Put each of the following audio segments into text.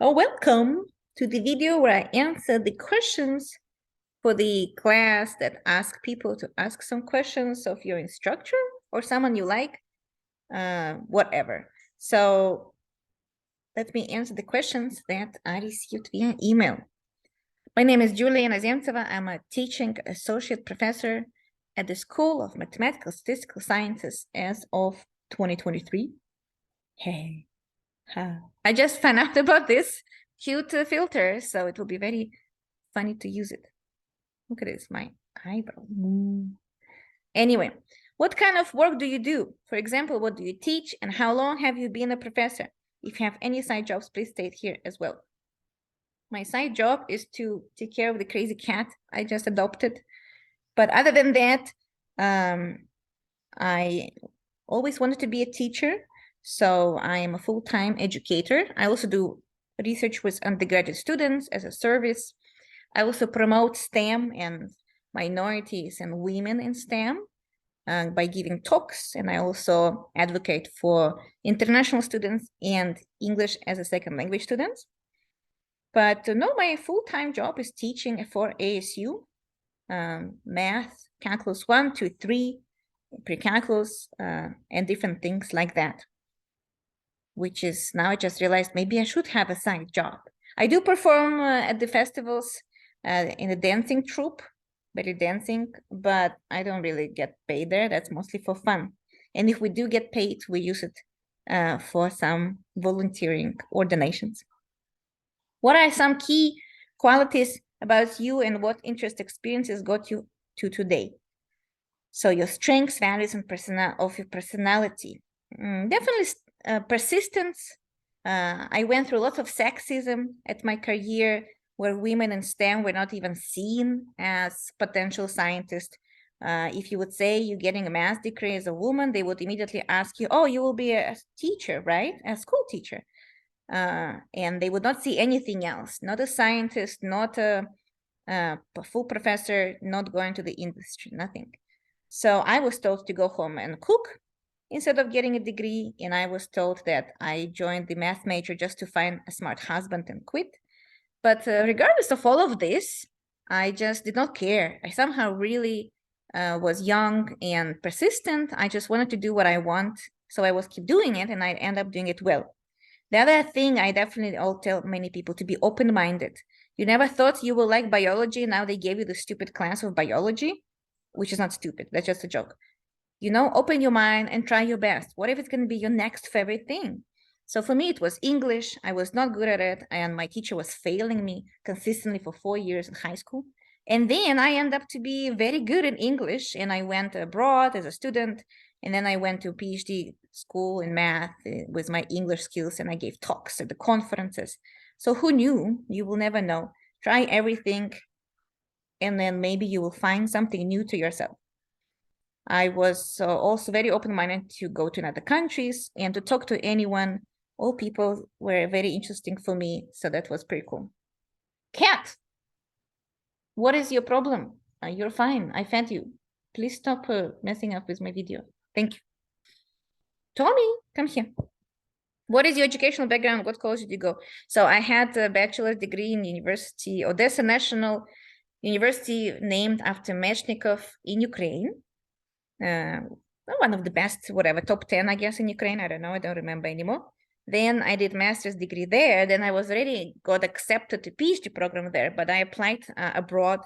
Oh, welcome to the video where I answer the questions for the class that ask people to ask some questions of your instructor or someone you like, whatever. So let me answer the questions that I received via email. My name is Julia Nazemtseva. I'm a teaching associate professor at the School of Mathematical Statistical Sciences as of 2023. Hey. I just found out about this cute filter, so it will be very funny to use it. Look at this, my eyebrow. Anyway, what kind of work do you do? For example, what do you teach and how long have you been a professor? If you have any side jobs, please state here as well. My side job is to take care of the crazy cat I just adopted. But other than that, I always wanted to be a teacher. So I am a full-time educator. I also do research with undergraduate students as a service. I also promote STEM and minorities and women in STEM by giving talks. And I also advocate for international students and English as a second language students. But no, my full-time job is teaching for ASU, math, calculus 1, 2, 3, pre-calculus, and different things like that. Which is now I just realized maybe I should have a side job. I do perform at the festivals in a dancing troupe, belly dancing, but I don't really get paid there. That's mostly for fun. And if we do get paid, we use it for some volunteering or donations. What are some key qualities about you and what interest experiences got you to today? So your strengths, values, and of your personality. Definitely persistence. I went through lots of sexism at my career where women in STEM were not even seen as potential scientists. If you would say you're getting a math degree as a woman, they would immediately ask you, oh, you will be a teacher, right? A school teacher. And they would not see anything else, not a scientist, not a full professor, not going to the industry, nothing. So I was told to go home and cook instead of getting a degree. And I was told that I joined the math major just to find a smart husband and quit. But regardless of all of this, I just did not care. I somehow really was young and persistent. I just wanted to do what I want. So I was keep doing it and I end up doing it well. The other thing I definitely all tell many people to be open-minded. You never thought you will like biology. Now they gave you the stupid class of biology, which is not stupid. That's just a joke. You know, open your mind and try your best. What if it's going to be your next favorite thing? So for me, it was English. I was not good at it. And my teacher was failing me consistently for 4 years in high school. And then I ended up to be very good in English. And I went abroad as a student. And then I went to PhD school in math with my English skills. And I gave talks at the conferences. So who knew? You will never know. Try everything. And then maybe you will find something new to yourself. I was also very open-minded to go to other countries and to talk to anyone. All people were very interesting for me, so that was pretty cool. Cat, what is your problem? You're fine. I fed you. Please stop messing up with my video. Thank you. Tommy, come here. What is your educational background? What college did you go? So I had a bachelor's degree in University Odessa National University, named after Mechnikov in Ukraine. One of the best, whatever, top 10, I guess, in Ukraine. I don't know. I don't remember anymore. Then I did master's degree there. Then I was already got accepted to PhD program there, but I applied abroad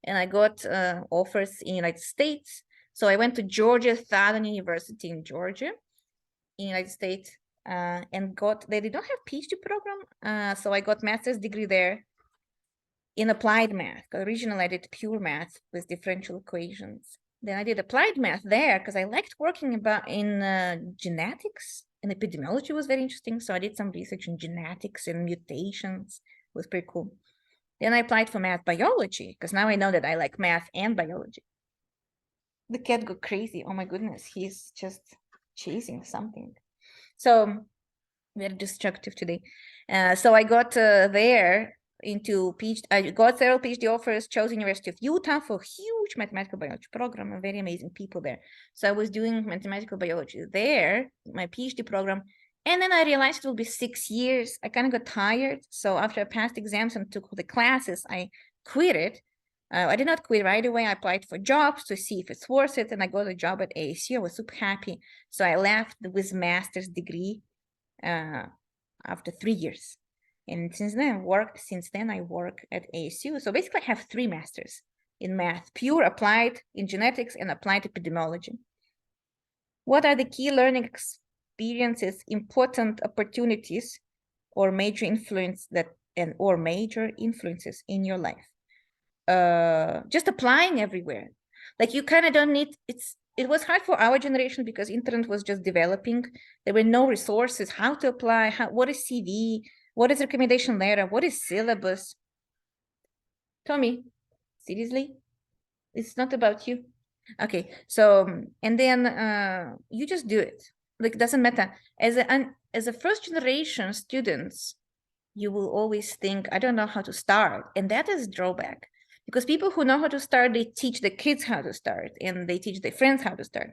and I got offers in United States. So I went to Georgia Southern University in Georgia, in United States, and they did not have PhD program. So I got master's degree there in applied math. Originally, I did pure math with differential equations. Then I did applied math there because I liked working in genetics, and epidemiology was very interesting. So I did some research in genetics and mutations. It was pretty cool. Then I applied for math biology because now I know that I like math and biology. The cat got crazy. Oh my goodness, he's just chasing something. So very destructive today. So I got there into PhD. I got several PhD offers, chose University of Utah for a huge mathematical biology program and very amazing people there. So I was doing mathematical biology there, my PhD program, And then I realized it will be 6 years. I kind of got tired. So after I passed exams and took the classes, I quit it. I did not quit right away. I applied for jobs to see if it's worth it. And I got a job at ASU. I was super happy. So I left with master's degree after 3 years. And since then I work at ASU. So basically I have 3 masters in math, pure applied in genetics and applied epidemiology. What are the key learning experiences, important opportunities, or major influences in your life? Just applying everywhere. Like you kind of don't need, it was hard for our generation because internet was just developing. There were no resources, how to apply, what is CV, what is recommendation letter, what is syllabus? Tommy, seriously? It's not about you. Okay, so and then you just do it. Like it doesn't matter. As a first generation students, you will always think, I don't know how to start, and that is drawback because people who know how to start, they teach the kids how to start, and they teach their friends how to start.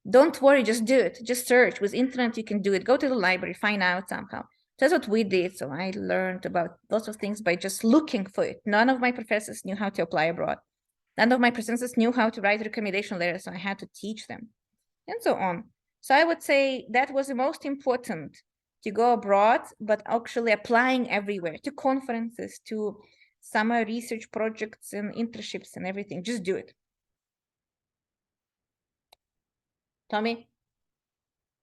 Don't worry, just do it. Just search with internet. You can do it. Go to the library, find out somehow. That's what we did. So I learned about lots of things by just looking for it. None of my professors knew how to apply abroad. None of my professors knew how to write recommendation letters, so I had to teach them, and so on. So I would say that was the most important, to go abroad, but actually applying everywhere, to conferences, to summer research projects and internships and everything. Just do it. Tommy,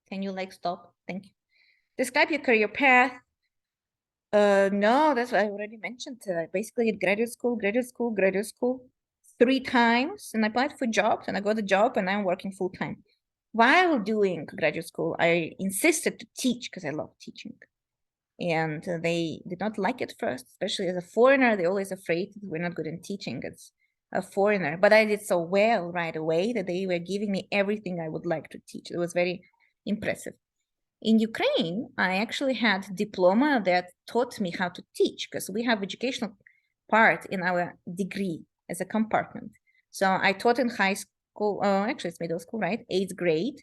can you stop? Thank you. Describe your career path. No, that's what I already mentioned. Basically at graduate school 3 times, and I applied for jobs and I got a job and I'm working full time. While doing graduate school, I insisted to teach because I love teaching. And they did not like it first, especially as a foreigner. They're always afraid we're not good in teaching as a foreigner. But I did so well right away that they were giving me everything I would like to teach. It was very impressive. In Ukraine, I actually had diploma that taught me how to teach because we have educational part in our degree as a compartment. So I taught in high school, actually it's middle school, right? 8th grade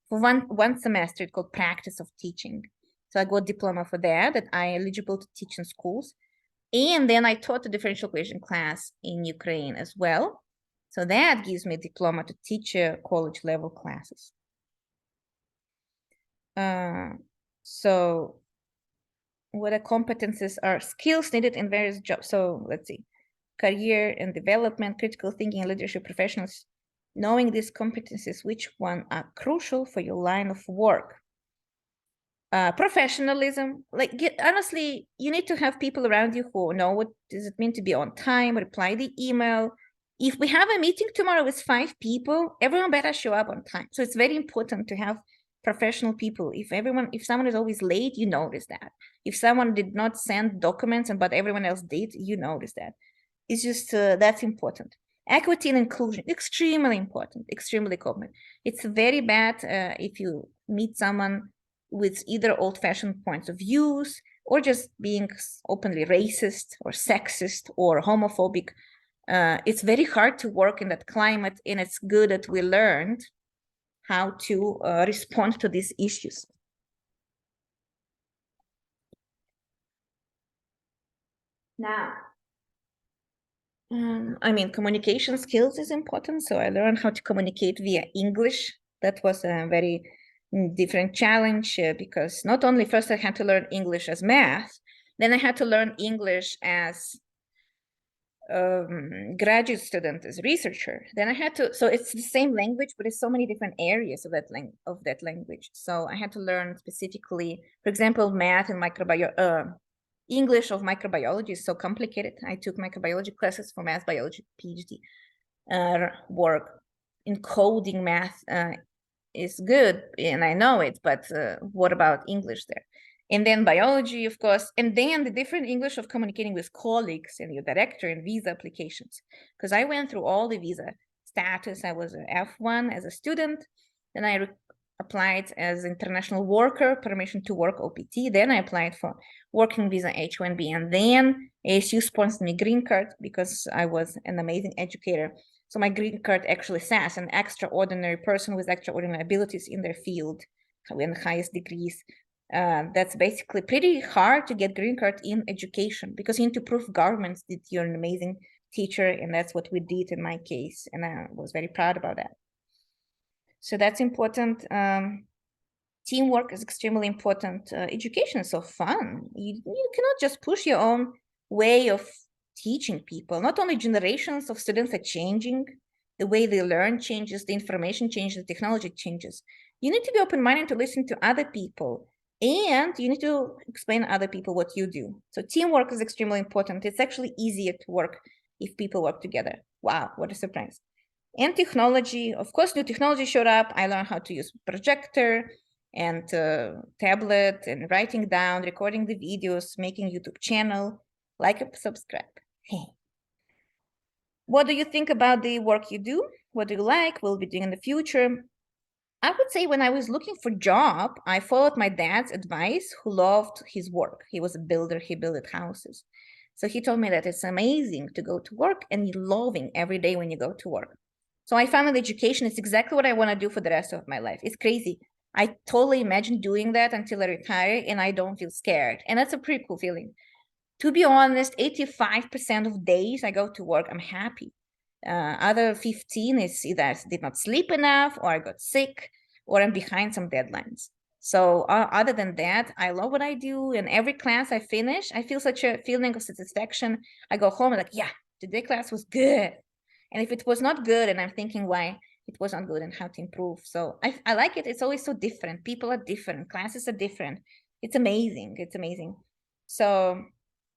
for one semester. It's called practice of teaching. So I got diploma for that I eligible to teach in schools. And then I taught a differential equation class in Ukraine as well. So that gives me a diploma to teach college level classes. So what are competences are skills needed in various jobs. So let's see, career and development, critical thinking, leadership professionals. Knowing these competencies, which one are crucial for your line of work? Professionalism, honestly, you need to have people around you who know what does it mean to be on time, reply the email. If we have a meeting tomorrow with 5 people, everyone better show up on time. So it's very important to have professional people. If someone is always late, you notice that. If someone did not send documents but everyone else did, you notice that. It's just that's important. Equity and inclusion, extremely important, extremely common. It's very bad if you meet someone with either old-fashioned points of views or just being openly racist or sexist or homophobic. It's very hard to work in that climate, and it's good that we learned how to respond to these issues. Now, I mean, communication skills is important. So I learned how to communicate via English. That was a very different challenge because not only first I had to learn English as math, then I had to learn English as graduate student, as researcher. Then I had to, so it's the same language, but it's so many different areas of that language. So I had to learn specifically, for example, math and microbiology. English of microbiology is so complicated. I took microbiology classes for math biology PhD work. Encoding math is good, and I know it, but what about English there? And then biology, of course, and then the different English of communicating with colleagues and your director and visa applications. Because I went through all the visa status. I was an F1 as a student, then I applied as international worker, permission to work OPT. Then I applied for working visa H1B, and then ASU sponsored me green card because I was an amazing educator. So my green card actually says an extraordinary person with extraordinary abilities in their field, in the highest degrees. That's basically pretty hard to get green card in education, because you need to prove governments that you're an amazing teacher, and that's what we did in my case, and I was very proud about that. So that's important. Teamwork is extremely important. Education is so fun. You cannot just push your own way of teaching people. Not only generations of students are changing, the way they learn changes, the information changes, the technology changes. You need to be open-minded to listen to other people, and you need to explain to other people what you do. So teamwork is extremely important. It's actually easier to work if people work together. Wow, what a surprise. And technology, of course, new technology showed up. I learned how to use projector and tablet, and writing down, recording the videos, making YouTube channel, like and subscribe. Hey. What do you think about the work you do? What do you like? Will be doing in the future? I would say when I was looking for job, I followed my dad's advice, who loved his work. He was a builder, he built houses. So he told me that it's amazing to go to work and you're loving every day when you go to work. So I found that education is exactly what I want to do for the rest of my life. It's crazy. I totally imagine doing that until I retire and I don't feel scared. And that's a pretty cool feeling. To be honest, 85% of days I go to work, I'm happy. Other 15 is either I did not sleep enough, or I got sick, or I'm behind some deadlines. So other than that, I love what I do. And every class I finish, I feel such a feeling of satisfaction. I go home and like, yeah, today class was good. And if it was not good, and I'm thinking why it was not good and how to improve. So I like it. It's always so different. People are different. Classes are different. It's amazing. It's amazing. So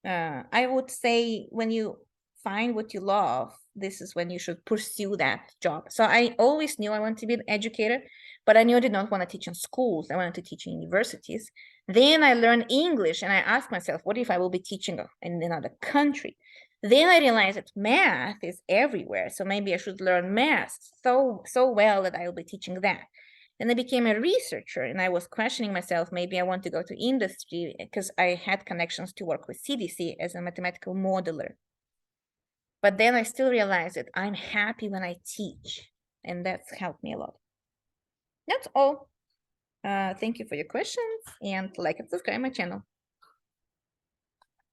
I would say when you find what you love, this is when you should pursue that job. So I always knew I wanted to be an educator, but I knew I did not want to teach in schools. I wanted to teach in universities. Then I learned English, and I asked myself, what if I will be teaching in another country? Then I realized that math is everywhere, so maybe I should learn math so well that I will be teaching that. Then I became a researcher, and I was questioning myself, maybe I want to go to industry, because I had connections to work with CDC as a mathematical modeler. But then I still realized that I'm happy when I teach, and that's helped me a lot. That's all. Thank you for your questions, and like and subscribe my channel.